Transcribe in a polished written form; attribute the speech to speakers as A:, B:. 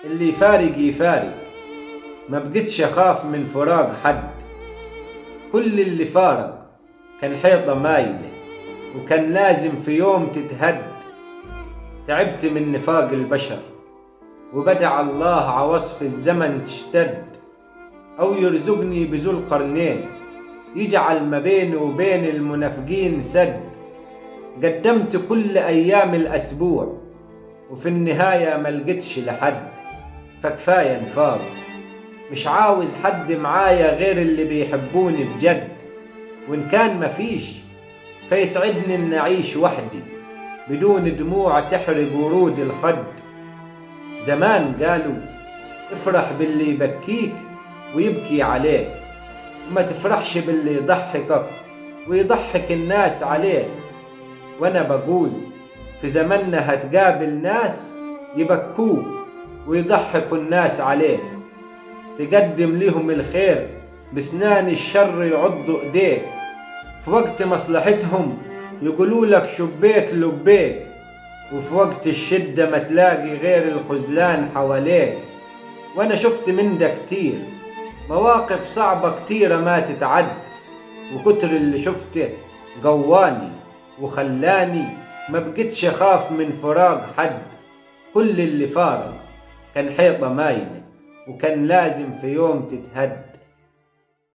A: اللي يفارق يفارق، ما بقتش أخاف من فراق حد. كل اللي فارق كان حيطة مايلة، وكان لازم في يوم تتهد. تعبت من نفاق البشر، وبدع الله عوصف الزمن تشتد، أو يرزقني بذو القرنين يجعل ما بيني وبين المنافقين سد. قدمت كل أيام الأسبوع، وفي النهاية ملقتش لحد. فكفاية نفاق، مش عاوز حد معايا غير اللي بيحبوني بجد. وإن كان مفيش فيسعدني إن أعيش وحدي بدون دموع تحرق ورود الخد. زمان قالوا افرح باللي يبكيك ويبكي عليك، وما تفرحش باللي يضحكك ويضحك الناس عليك. وأنا بقول في زمننا هتقابل ناس يبكوك ويضحكوا الناس عليك. تقدم لهم الخير بسنان الشر يعضوا ايديك، في وقت مصلحتهم يقولوا لك شبيك لبيك، وفي وقت الشدة ما تلاقي غير الخذلان حواليك. وانا شفت من ده كتير، مواقف صعبة كتيرة ما تتعد، وكتر اللي شفته قواني وخلاني ما بقتش اخاف من فراق حد. كل اللي فارق كان حيطة مايلة، وكان لازم في يوم تتهد.